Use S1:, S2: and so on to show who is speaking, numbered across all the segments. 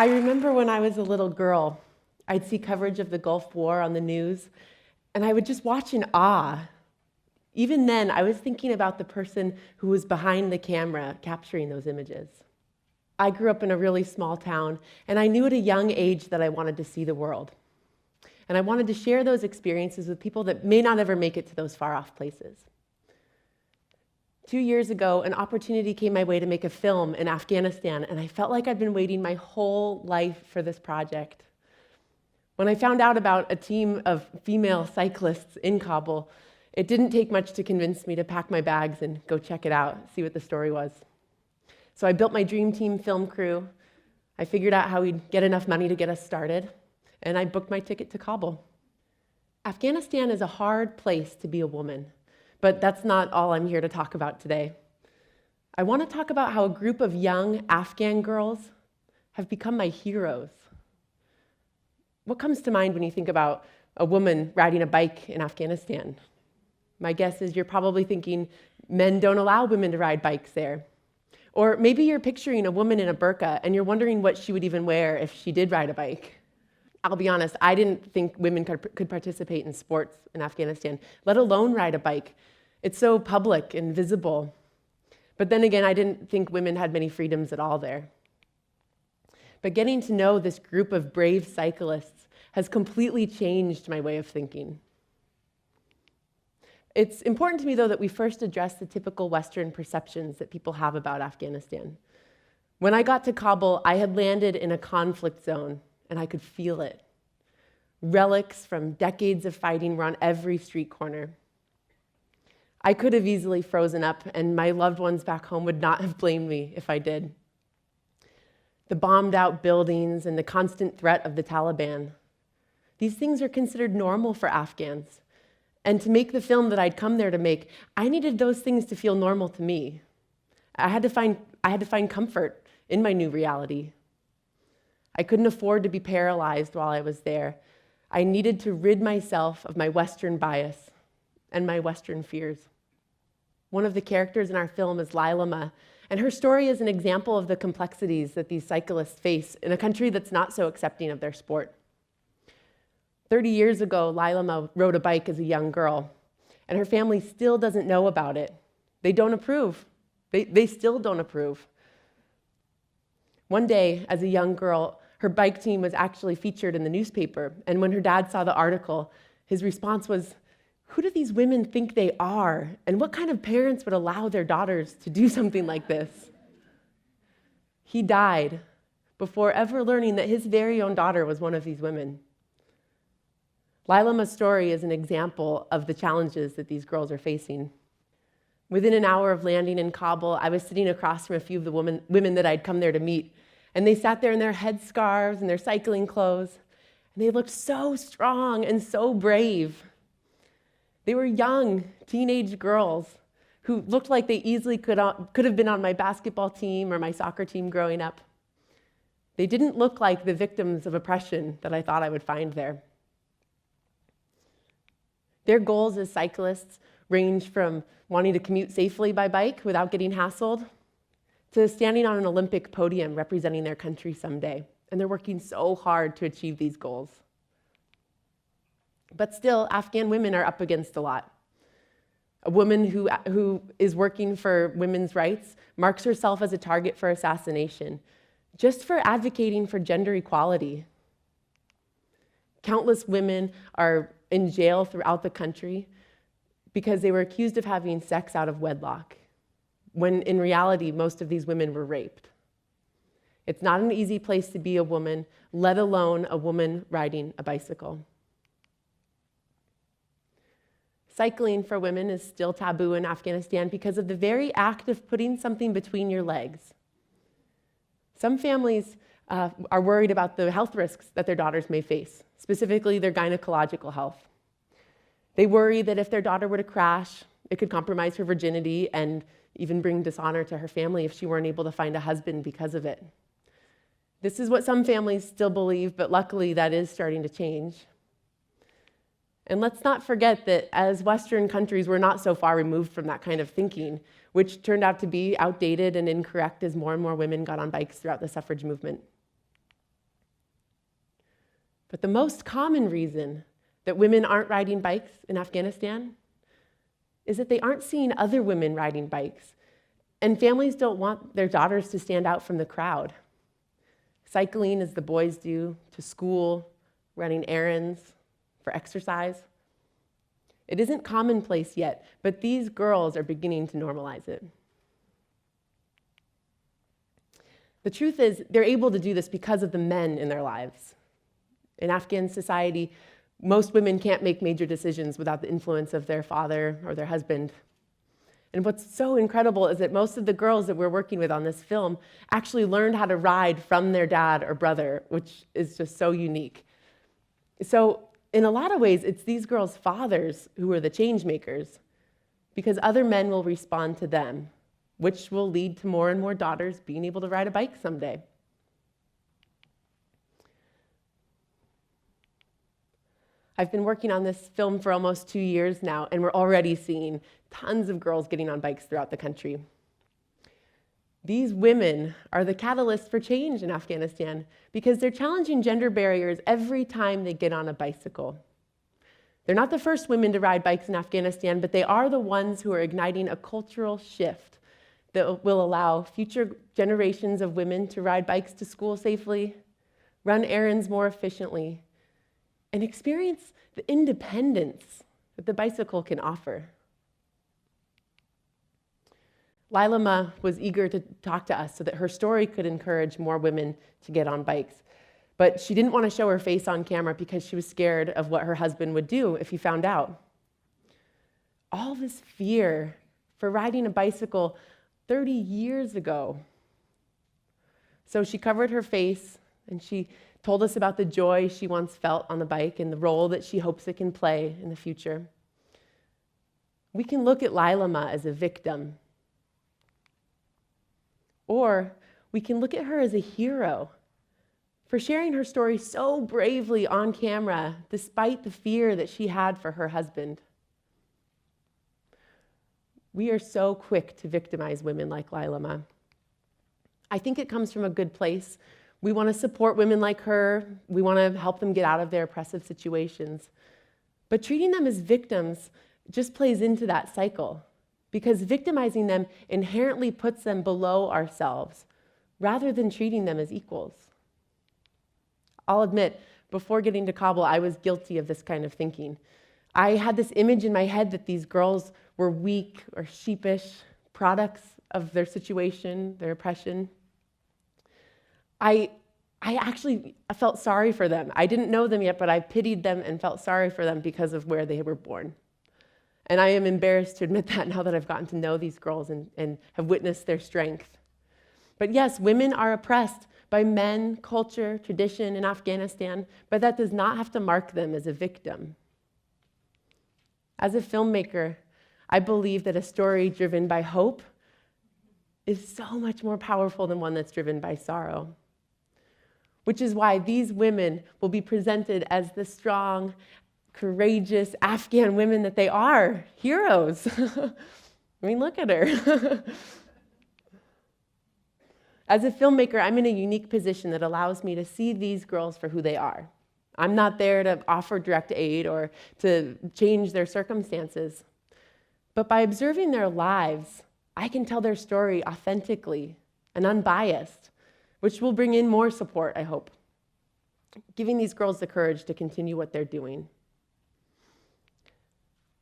S1: I remember when I was a little girl, I'd see coverage of the Gulf War on the news, and I would just watch in awe. Even then, I was thinking about the person who was behind the camera capturing those images. I grew up in a really small town, and I knew at a young age that I wanted to see the world. And I wanted to share those experiences with people that may not ever make it to those far-off places. 2 years ago, an opportunity came my way to make a film in Afghanistan, and I felt like I'd been waiting my whole life for this project. When I found out about a team of female cyclists in Kabul, it didn't take much to convince me to pack my bags and go check it out, see what the story was. So I built my dream team film crew. I figured out how we'd get enough money to get us started, and I booked my ticket to Kabul. Afghanistan is a hard place to be a woman, but that's not all I'm here to talk about today. I want to talk about how a group of young Afghan girls have become my heroes. What comes to mind when you think about a woman riding a bike in Afghanistan? My guess is you're probably thinking men don't allow women to ride bikes there. Or maybe you're picturing a woman in a burqa and you're wondering what she would even wear if she did ride a bike. I'll be honest, I didn't think women could participate in sports in Afghanistan, let alone ride a bike. It's so public and visible. But then again, I didn't think women had many freedoms at all there. But getting to know this group of brave cyclists has completely changed my way of thinking. It's important to me, though, that we first address the typical Western perceptions that people have about Afghanistan. When I got to Kabul, I had landed in a conflict zone, and I could feel it. Relics from decades of fighting were on every street corner. I could have easily frozen up, and my loved ones back home would not have blamed me if I did. The bombed-out buildings and the constant threat of the Taliban. These things are considered normal for Afghans. And to make the film that I'd come there to make, I needed those things to feel normal to me. I had to find comfort in my new reality. I couldn't afford to be paralyzed while I was there. I needed to rid myself of my Western bias and my Western fears. One of the characters in our film is Lilama, and her story is an example of the complexities that these cyclists face in a country that's not so accepting of their sport. 30 years ago, Lilama rode a bike as a young girl, and her family still doesn't know about it. They don't approve. They still don't approve. One day, as a young girl, her bike team was actually featured in the newspaper, and when her dad saw the article, his response was, "Who do these women think they are? And what kind of parents would allow their daughters to do something like this?" He died before ever learning that his very own daughter was one of these women. Lilama's story is an example of the challenges that these girls are facing. Within an hour of landing in Kabul, I was sitting across from a few of the women that I'd come there to meet, and they sat there in their headscarves and their cycling clothes, and they looked so strong and so brave. They were young, teenage girls who looked like they easily could have been on my basketball team or my soccer team growing up. They didn't look like the victims of oppression that I thought I would find there. Their goals as cyclists range from wanting to commute safely by bike without getting hassled to standing on an Olympic podium representing their country someday. And they're working so hard to achieve these goals. But still, Afghan women are up against a lot. A woman who is working for women's rights marks herself as a target for assassination, just for advocating for gender equality. Countless women are in jail throughout the country because they were accused of having sex out of wedlock, when in reality, most of these women were raped. It's not an easy place to be a woman, let alone a woman riding a bicycle. Cycling for women is still taboo in Afghanistan because of the very act of putting something between your legs. Some families are worried about the health risks that their daughters may face, specifically their gynecological health. They worry that if their daughter were to crash, it could compromise her virginity and even bring dishonor to her family if she weren't able to find a husband because of it. This is what some families still believe, but luckily that is starting to change. And let's not forget that as Western countries, we're not so far removed from that kind of thinking, which turned out to be outdated and incorrect as more and more women got on bikes throughout the suffrage movement. But the most common reason that women aren't riding bikes in Afghanistan is that they aren't seeing other women riding bikes, and families don't want their daughters to stand out from the crowd. Cycling as the boys do, to school, running errands, for exercise. It isn't commonplace yet, but these girls are beginning to normalize it. The truth is, they're able to do this because of the men in their lives. In Afghan society, most women can't make major decisions without the influence of their father or their husband. And what's so incredible is that most of the girls that we're working with on this film actually learned how to ride from their dad or brother, which is just so unique. So in a lot of ways, it's these girls' fathers who are the change makers, because other men will respond to them, which will lead to more and more daughters being able to ride a bike someday. I've been working on this film for almost 2 years now, and we're already seeing tons of girls getting on bikes throughout the country. These women are the catalyst for change in Afghanistan because they're challenging gender barriers every time they get on a bicycle. They're not the first women to ride bikes in Afghanistan, but they are the ones who are igniting a cultural shift that will allow future generations of women to ride bikes to school safely, run errands more efficiently, and experience the independence that the bicycle can offer. Lilama was eager to talk to us so that her story could encourage more women to get on bikes. But she didn't want to show her face on camera because she was scared of what her husband would do if he found out. All this fear for riding a bicycle 30 years ago. So she covered her face and she told us about the joy she once felt on the bike and the role that she hopes it can play in the future. We can look at Lilama as a victim, or we can look at her as a hero for sharing her story so bravely on camera, despite the fear that she had for her husband. We are so quick to victimize women like Lilama. I think it comes from a good place. We want to support women like her. We want to help them get out of their oppressive situations. But treating them as victims just plays into that cycle, because victimizing them inherently puts them below ourselves, rather than treating them as equals. I'll admit, before getting to Kabul, I was guilty of this kind of thinking. I had this image in my head that these girls were weak or sheepish products of their situation, their oppression. I actually felt sorry for them. I didn't know them yet, but I pitied them and felt sorry for them because of where they were born. And I am embarrassed to admit that now that I've gotten to know these girls and have witnessed their strength. But yes, women are oppressed by men, culture, tradition in Afghanistan, but that does not have to mark them as a victim. As a filmmaker, I believe that a story driven by hope is so much more powerful than one that's driven by sorrow. Which is why these women will be presented as the strong, courageous Afghan women that they are, heroes. I mean, look at her. As a filmmaker, I'm in a unique position that allows me to see these girls for who they are. I'm not there to offer direct aid or to change their circumstances. But by observing their lives, I can tell their story authentically and unbiased, which will bring in more support, I hope, giving these girls the courage to continue what they're doing.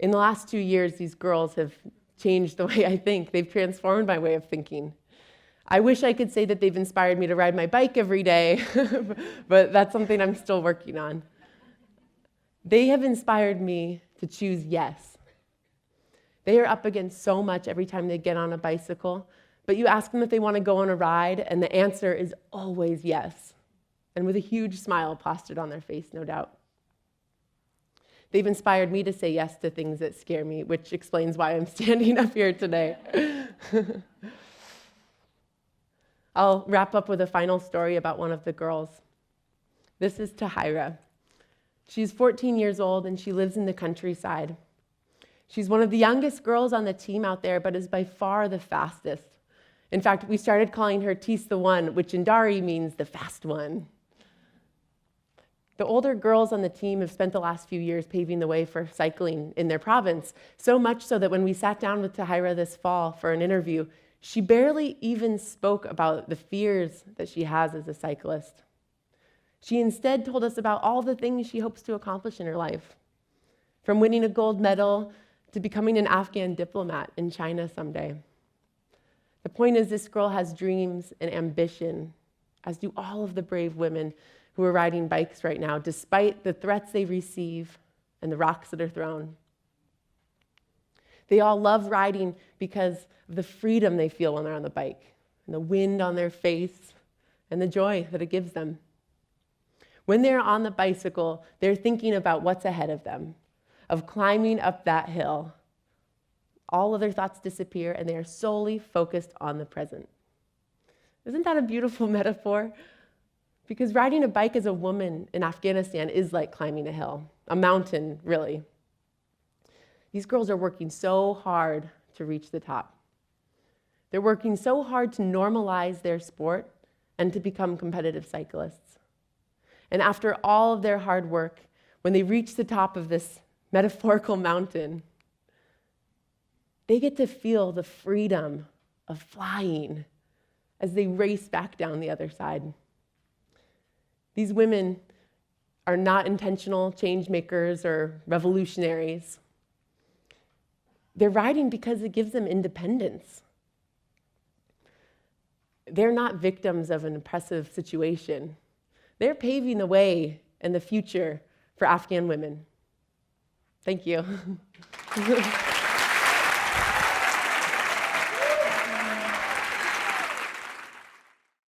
S1: In the last 2 years, these girls have changed the way I think. They've transformed my way of thinking. I wish I could say that they've inspired me to ride my bike every day, but that's something I'm still working on. They have inspired me to choose yes. They are up against so much every time they get on a bicycle, but you ask them if they want to go on a ride, and the answer is always yes, and with a huge smile plastered on their face, no doubt. They've inspired me to say yes to things that scare me, which explains why I'm standing up here today. I'll wrap up with a final story about one of the girls. This is Tahira. She's 14 years old, and she lives in the countryside. She's one of the youngest girls on the team out there, but is by far the fastest. In fact, we started calling her Tis the One, which in Dari means the fast one. The older girls on the team have spent the last few years paving the way for cycling in their province, so much so that when we sat down with Tahira this fall for an interview, she barely even spoke about the fears that she has as a cyclist. She instead told us about all the things she hopes to accomplish in her life, from winning a gold medal to becoming an Afghan diplomat in China someday. The point is, this girl has dreams and ambition, as do all of the brave women who are riding bikes right now, despite the threats they receive and the rocks that are thrown. They all love riding because of the freedom they feel when they're on the bike, and the wind on their face, and the joy that it gives them. When they're on the bicycle, they're thinking about what's ahead of them, of climbing up that hill. All other thoughts disappear, and they are solely focused on the present. Isn't that a beautiful metaphor? Because riding a bike as a woman in Afghanistan is like climbing a hill, a mountain, really. These girls are working so hard to reach the top. They're working so hard to normalize their sport and to become competitive cyclists. And after all of their hard work, when they reach the top of this metaphorical mountain, they get to feel the freedom of flying as they race back down the other side. These women are not intentional change makers or revolutionaries. They're riding because it gives them independence. They're not victims of an oppressive situation. They're paving the way and the future for Afghan women. Thank you.